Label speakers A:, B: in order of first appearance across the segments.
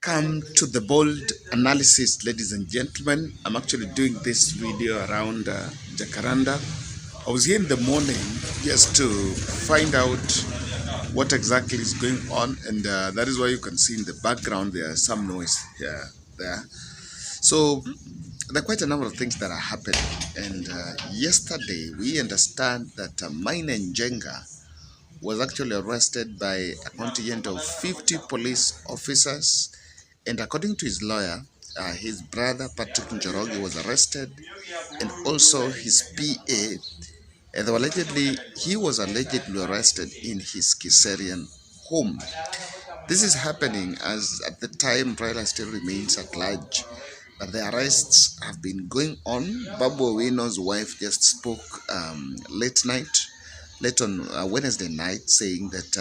A: Welcome to the bold analysis, ladies and gentlemen. I'm actually doing this video around Jacaranda. I was here in the morning just to find out what exactly is going on, and that is why you can see in the background there is some noise here, there. So there are quite a number of things that are happening, and yesterday we understand that Maina Njenga was actually arrested by a contingent of 50 police officers. And according to his lawyer, his brother Patrick Njoroge was arrested, and also his PA. And he was allegedly arrested in his Kiserian home. This is happening as at the time Raila still remains at large. But the arrests have been going on. Babu Owino's wife just spoke late on Wednesday night, saying that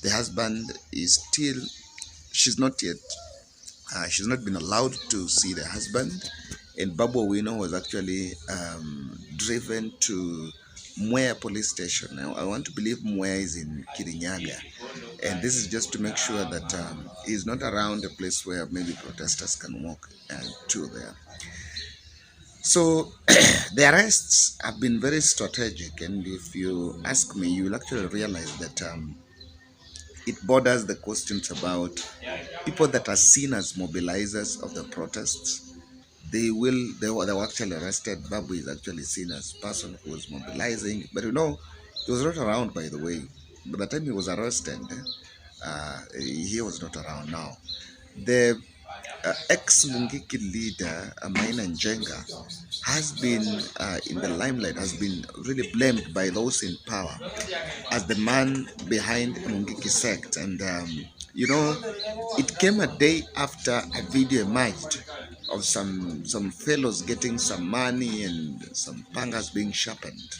A: the husband is still, she's not been allowed to see the husband, and Babu Owino was actually driven to Mwea police station. Now, I want to believe Mwea is in Kirinyaga, and this is just to make sure that he's not around a place where maybe protesters can walk to there. So the arrests have been very strategic, and if you ask me, you will actually realize that it borders the questions about people that are seen as mobilizers of the protests. They were actually arrested. Babu is actually seen as person who was mobilizing, but he was not around, by the way. By the time he was arrested, he was not around now. The ex-Mungiki leader, Maina Njenga, has been in the limelight, has been really blamed by those in power as the man behind Mungiki sect. And, it came a day after a video emerged of some fellows getting some money and some pangas being sharpened.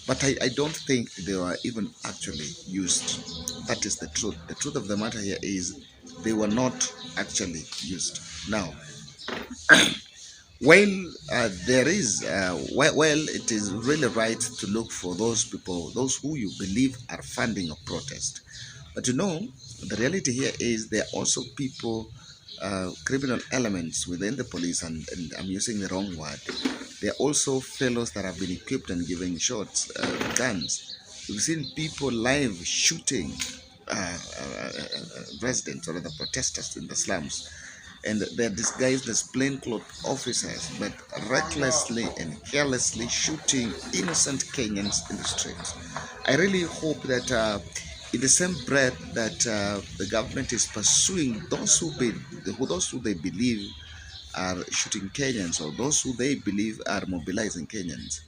A: But I don't think they were even actually used. That is the truth. The truth of the matter here is they were not actually used. Now, while while it is really right to look for those people, those who you believe are funding a protest, but the reality here is there are also people, criminal elements within the police, and I'm using the wrong word. There are also fellows that have been equipped and given shots, guns. We've seen people live shooting residents or the protesters in the slums, and they're disguised as plainclothes officers, but recklessly and carelessly shooting innocent Kenyans in the streets. I really hope that in the same breath that the government is pursuing those who they believe are shooting Kenyans, or those who they believe are mobilizing Kenyans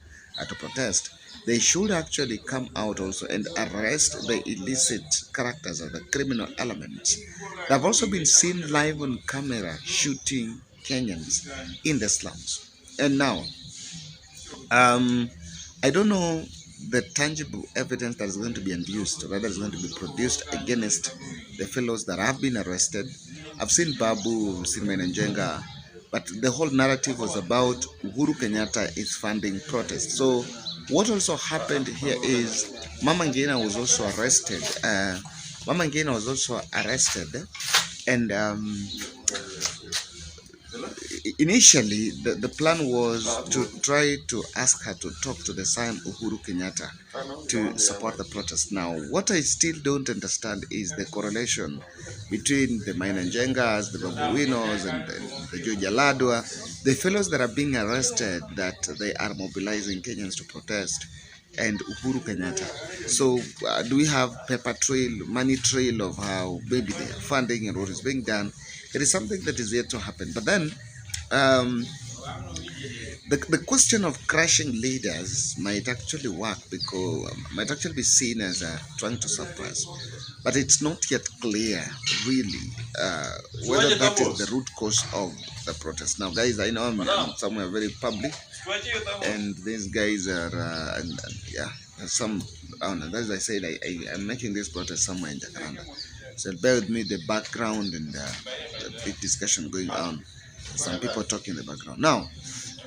A: to protest, they should actually come out also and arrest the illicit characters or the criminal elements. They've also been seen live on camera shooting Kenyans in the slums. And now, I don't know the tangible evidence that is going to be induced, or rather is going to be produced against the fellows that have been arrested. I've seen Babu, I've seen Maina Njenga, but the whole narrative was about Uhuru Kenyatta is funding protests. So what also happened here is Mama Ngina was also arrested. And initially the plan was to try to ask her to talk to the son Uhuru Kenyatta to support the protest. Now, what I still don't understand is the correlation between the Maina Njengas, the Babu Owinos, and the George Ladwa, the fellows that are being arrested, that they are mobilizing Kenyans to protest, and Uhuru Kenyatta. So do we have paper trail, money trail of how maybe they are funding and what is being done? It is something that is yet to happen. But then the question of crushing leaders might actually work, because might actually be seen as trying to suppress, but it's not yet clear really whether that is the root cause of the protest. Now, guys, I know I'm somewhere very public, and these guys are yeah, some, as I said, I'm making this protest somewhere in Jacaranda, so bear with me, the background and the big discussion going on, some people talking in the background. Now,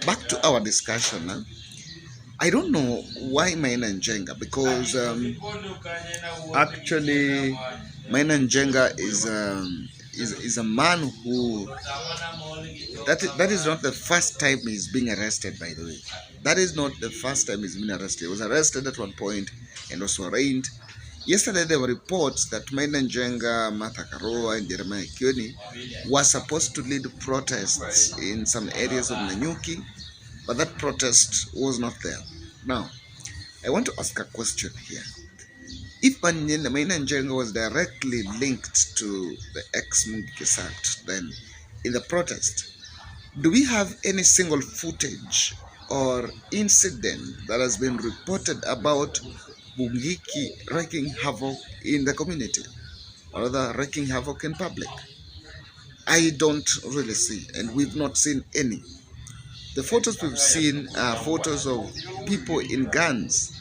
A: back to our discussion. I don't know why Maina Njenga, because actually Maina Njenga is a man who that is not the first time he's being arrested, by the way. That is not the first time he's been arrested. He was arrested at one point and also arraigned. Yesterday there were reports that Maina Njenga, Martha Karua, and Jeremiah Kioni were supposed to lead protests in some areas of Nanyuki, but that protest was not there. Now, I want to ask a question here. If Maina Njenga was directly linked to the ex-Mungiki Act, then in the protest, do we have any single footage or incident that has been reported about Mungiki wreaking havoc in the community, or rather wreaking havoc in public? I don't really see, and we've not seen any. The photos we've seen are photos of people in guns,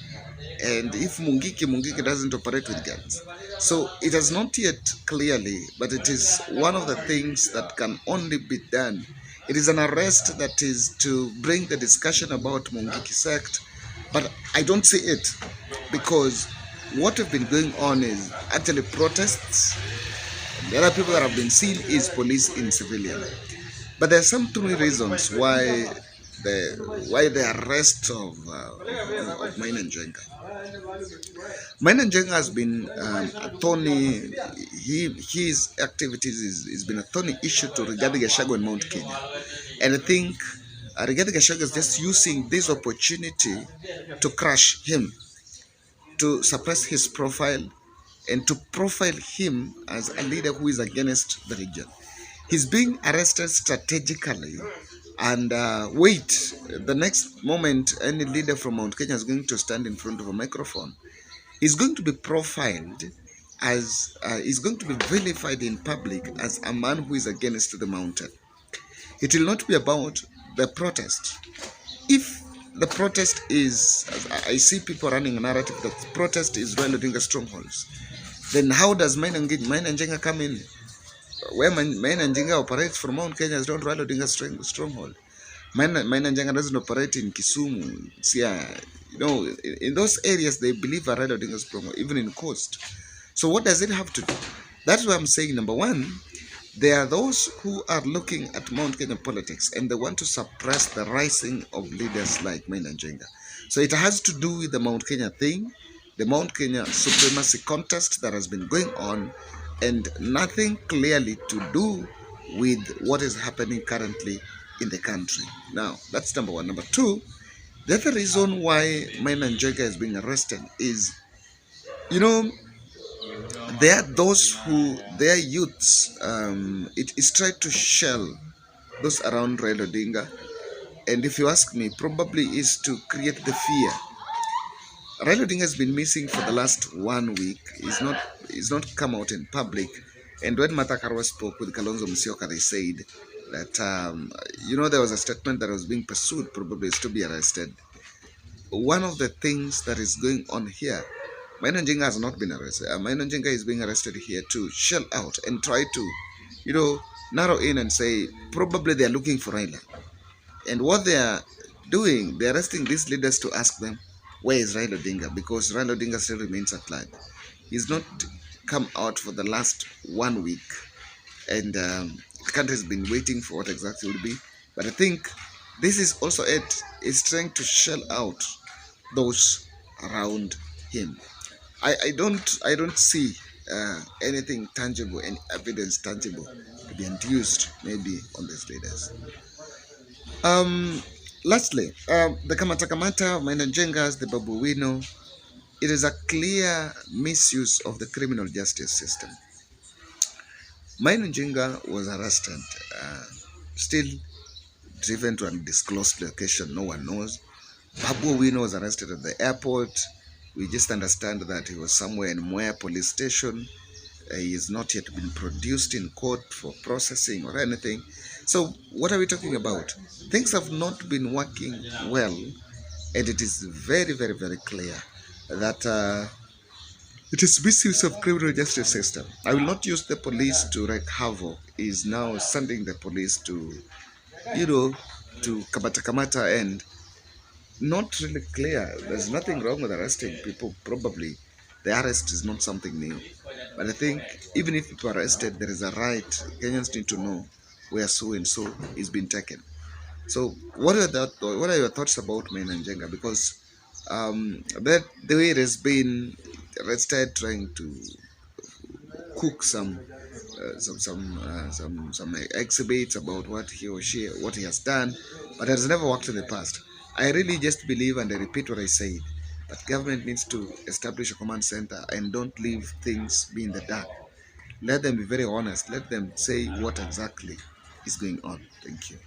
A: and if Mungiki doesn't operate with guns. So it has not yet clearly, but it is one of the things that can only be done. It is an arrest that is to bring the discussion about Mungiki sect, but I don't see it because what have been going on is actually protests. The other people that have been seen is police in civilian. But there are some three reasons why the arrest of Maina Njenga. Maina Njenga has been a thorny. His activities has been a thorny issue to Rigathi Gachagua in Mount Kenya, and I think Rigathi Gachagua is just using this opportunity to crush him, to suppress his profile, and to profile him as a leader who is against the region. He's being arrested strategically, and wait, the next moment any leader from Mount Kenya is going to stand in front of a microphone, he's going to be profiled as he's going to be vilified in public as a man who is against the mountain. It will not be about the protest. If the protest is, I see people running a narrative that protest is Raila Odinga strongholds, then how does Maina Njenga come in? Where Maina Njenga operates from Mount Kenya is not Raila Odinga stronghold. Maina Njenga doesn't operate in Kisumu, Siaya. In those areas they believe Raila Odinga stronghold, even in coast. So what does it have to do? That's why I'm saying, number one, there are those who are looking at Mount Kenya politics and they want to suppress the rising of leaders like Maina Njenga. So it has to do with the Mount Kenya thing, the Mount Kenya supremacy contest that has been going on, and nothing clearly to do with what is happening currently in the country. Now, that's number one. Number two, the other reason why Maina Njenga is being arrested is, there are those who, their youths, it is tried to shell those around Raila Odinga. And if you ask me, probably is to create the fear. Raila Odinga has been missing for the last 1 week. He's not come out in public. And when Martha Karua spoke with Kalonzo Musyoka, they said that, there was a statement that was being pursued, probably is to be arrested. One of the things that is going on here, Maina Njenga has not been arrested. Maina Njenga is being arrested here to shell out and try to, narrow in and say, probably they are looking for Raila. And what they are doing, they are arresting these leaders to ask them, where is Raila Odinga? Because Raila Odinga still remains at large. He's not come out for the last 1 week. And the country has been waiting for what exactly will be. But I think this is also it. It's trying to shell out those around him. I don't see anything tangible, any evidence tangible to be induced maybe on these leaders. Lastly, the Kamata of Maina Njenga, the Babu Wino, it is a clear misuse of the criminal justice system. Maina Njenga was arrested, still driven to an undisclosed location, no one knows. Babu Wino was arrested at the airport. We just understand that he was somewhere in Mwea police station. He has not yet been produced in court for processing or anything. So what are we talking about? Things have not been working well, and it is very, very, very clear that it is misuse of criminal justice system. I will not use the police to wreak havoc. He is now sending the police to kamata, and not really clear. There's nothing wrong with arresting people, probably, The arrest is not something new. But I think even if people are arrested, there is a right. Kenyans need to know where so and so is being taken. So, what are your thoughts about Maina and Njenga? Because that the way it has been, arrested trying to cook some exhibits about what he or she what he has done, but has never worked in the past. I really just believe, and I repeat what I said, that government needs to establish a command center and don't leave things be in the dark. Let them be very honest. Let them say what exactly is going on. Thank you.